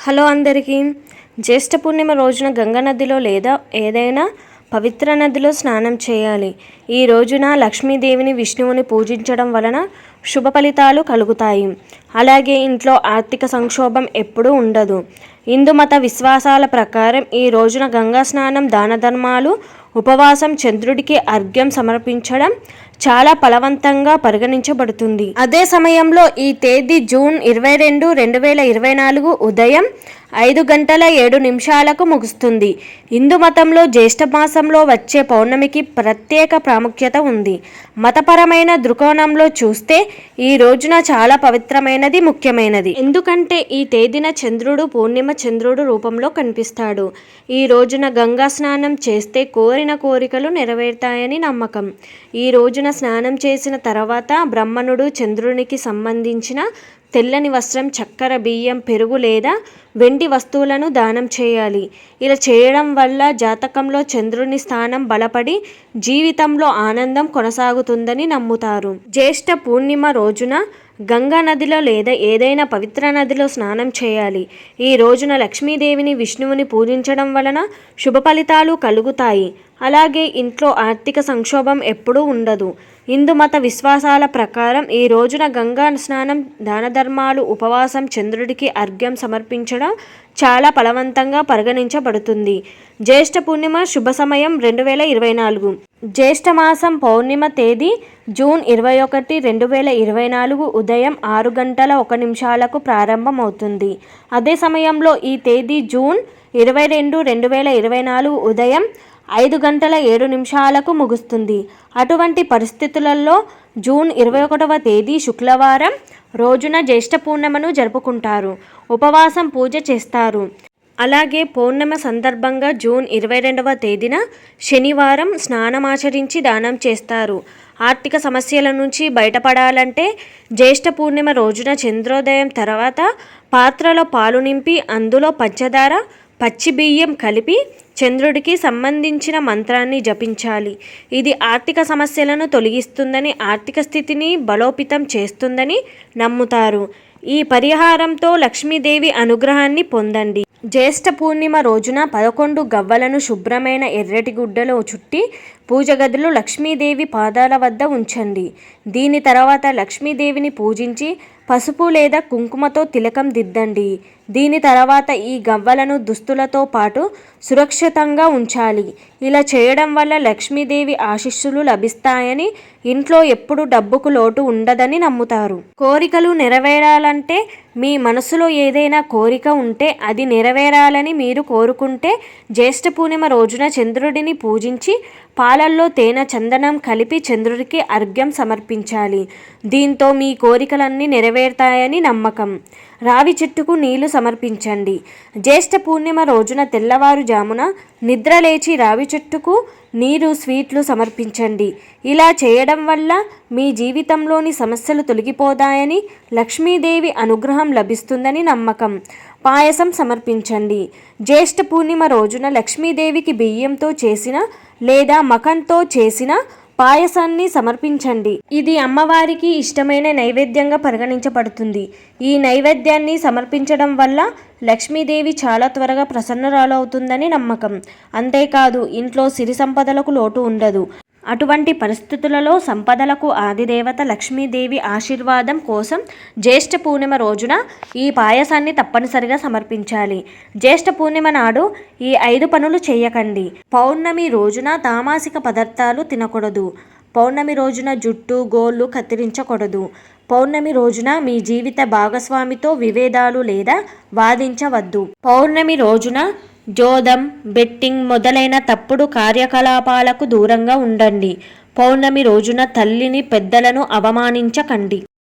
Hello అందరికీ. జ్యేష్ఠ పూర్ణిమ రోజున గంగా నదిలో లేదా ఏదైనా పవిత్ర నదిలో స్నానం చేయాలి. ఈ రోజున లక్ష్మీదేవిని విష్ణువుని పూజించడం వలన శుభ ఫలితాలు కలుగుతాయి. అలాగే ఇంట్లో ఆర్థిక సంక్షోభం ఎప్పుడూ ఉండదు. హిందూ మత విశ్వాసాల ప్రకారం ఈ రోజున గంగా స్నానం, దాన ధర్మాలు, ఉపవాసం, చంద్రుడికి అర్ఘ్యం సమర్పించడం చాలా ఫలవంతంగా పరిగణించబడుతుంది. అదే సమయంలో ఈ తేదీ జూన్ 22, 2024 ఉదయం 5:07 ముగుస్తుంది. హిందూ మతంలో జ్యేష్ఠ మాసంలో వచ్చే పౌర్ణమికి ప్రత్యేక ప్రాముఖ్యత ఉంది. మతపరమైన దృక్కోణంలో చూస్తే ఈ రోజున చాలా పవిత్రమైనది, ముఖ్యమైనది. ఎందుకంటే ఈ తేదీన చంద్రుడు పూర్ణిమ చంద్రుడు రూపంలో కనిపిస్తాడు. ఈ రోజున గంగా స్నానం చేస్తే కోరిన కోరికలు నెరవేరుతాయని నమ్మకం. ఈ రోజున స్నానం చేసిన తర్వాత బ్రాహ్మణుడు చంద్రునికి సంబంధించిన తెల్లని వస్త్రం, చక్కెర, బియ్యం, పెరుగు లేదా వెండి వస్తువులను దానం చేయాలి. ఇలా చేయడం వల్ల జాతకంలో చంద్రుని స్థానం బలపడి జీవితంలో ఆనందం కొనసాగుతుందని నమ్ముతారు. జ్యేష్ఠ పూర్ణిమ రోజున గంగా నదిలో లేదా ఏదైనా పవిత్ర నదిలో స్నానం చేయాలి. ఈ రోజున లక్ష్మీదేవిని, విష్ణువుని పూజించడం వలన శుభ ఫలితాలు కలుగుతాయి. అలాగే ఇంట్లో ఆర్థిక సంక్షోభం ఎప్పుడూ ఉండదు. హిందూ మత విశ్వాసాల ప్రకారం ఈ రోజున గంగా స్నానం, దాన ధర్మాలు, ఉపవాసం, చంద్రుడికి అర్ఘ్యం సమర్పించడం చాలా ఫలవంతంగా పరిగణించబడుతుంది. జ్యేష్ఠ పూర్ణిమ శుభ సమయం 2024. జ్యేష్ఠ మాసం పౌర్ణిమ తేదీ జూన్ 21, 2024 ఉదయం 6:01 ప్రారంభమవుతుంది. అదే సమయంలో ఈ తేదీ జూన్ 22, 2024 ఉదయం 5:07 ముగుస్తుంది. అటువంటి పరిస్థితులలో జూన్ 21వ తేదీ శుక్రవారం రోజున జ్యేష్ఠ పూర్ణిమను జరుపుకుంటారు. ఉపవాసం, పూజ చేస్తారు. అలాగే పౌర్ణమి సందర్భంగా జూన్ 22వ తేదీన శనివారం స్నానమాచరించి దానం చేస్తారు. ఆర్థిక సమస్యల నుంచి బయటపడాలంటే జ్యేష్ఠ పూర్ణిమ రోజున చంద్రోదయం తర్వాత పాత్రలో పాలు నింపి అందులో పంచదార, పచ్చి బియ్యం కలిపి చంద్రుడికి సంబంధించిన మంత్రాన్ని జపించాలి. ఇది ఆర్థిక సమస్యలను తొలగిస్తుందని, ఆర్థిక స్థితిని బలోపేతం చేస్తుందని నమ్ముతారు. ఈ పరిహారంతో లక్ష్మీదేవి అనుగ్రహాన్ని పొందండి. జ్యేష్ఠ పూర్ణిమ రోజున 11 గవ్వలను శుభ్రమైన ఎర్రటి గుడ్డలో చుట్టి పూజ గదిలో లక్ష్మీదేవి పాదాల వద్ద ఉంచండి. దీని తర్వాత లక్ష్మీదేవిని పూజించి పసుపు లేదా కుంకుమతో తిలకం దిద్దండి. దీని తర్వాత ఈ గవ్వలను దుస్తులతో పాటు సురక్షితంగా ఉంచాలి. ఇలా చేయడం వల్ల లక్ష్మీదేవి ఆశీస్సులు లభిస్తాయని, ఇంట్లో ఎప్పుడు డబ్బుకు లోటు ఉండదని నమ్ముతారు. కోరికలు నెరవేరాలంటే మీ మనసులో ఏదైనా కోరిక ఉంటే అది నెరవేరాలని మీరు కోరుకుంటే జ్యేష్ఠ పూర్ణిమ రోజున చంద్రుడిని పూజించి పాలల్లో తేనె, చందనం కలిపి చంద్రుడికి అర్ఘ్యం సమర్పించాలి. దీంతో మీ కోరికలన్నీ నెరవేరుతాయని నమ్మకం. రావి చెట్టుకు నీళ్లు సమర్పించండి. జ్యేష్ఠ పూర్ణిమ రోజున తెల్లవారుజామున నిద్రలేచి రావి చెట్టుకు నీరు, స్వీట్లు సమర్పించండి. ఇలా చేయడం వల్ల మీ జీవితంలోని సమస్యలు తొలగిపోతాయని, లక్ష్మీదేవి అనుగ్రహం లభిస్తుందని నమ్మకం. పాయసం సమర్పించండి. జ్యేష్ఠ పూర్ణిమ రోజున లక్ష్మీదేవికి బియ్యంతో చేసిన లేదా మకంతో చేసిన పాయసాన్ని సమర్పించండి. ఇది అమ్మవారికి ఇష్టమైన నైవేద్యంగా పరిగణించబడుతుంది. ఈ నైవేద్యాన్ని సమర్పించడం వల్ల లక్ష్మీదేవి చాలా త్వరగా ప్రసన్నురాలవుతుందని నమ్మకం. అంతేకాదు ఇంట్లో సిరి సంపదలకు లోటు ఉండదు. అటువంటి పరిస్థితులలో సంపదలకు ఆదిదేవత లక్ష్మీదేవి ఆశీర్వాదం కోసం జ్యేష్ఠ పూర్ణిమ రోజున ఈ పాయసాన్ని తప్పనిసరిగా సమర్పించాలి. జ్యేష్ఠ పూర్ణిమ నాడు ఈ 5 పనులు చేయకండి. పౌర్ణమి రోజున తామసిక పదార్థాలు తినకూడదు. పౌర్ణమి రోజున జుట్టు, గోళ్ళు కత్తిరించకూడదు. పౌర్ణమి రోజున మీ జీవిత భాగస్వామితో విభేదాలు లేదా వాదించవద్దు. పౌర్ణమి రోజున జోదం, బెట్టింగ్ మొదలైన తప్పుడు కార్యకలాపాలకు దూరంగా ఉండండి. పౌర్ణమి రోజున తల్లిని, పెద్దలను అవమానించకండి.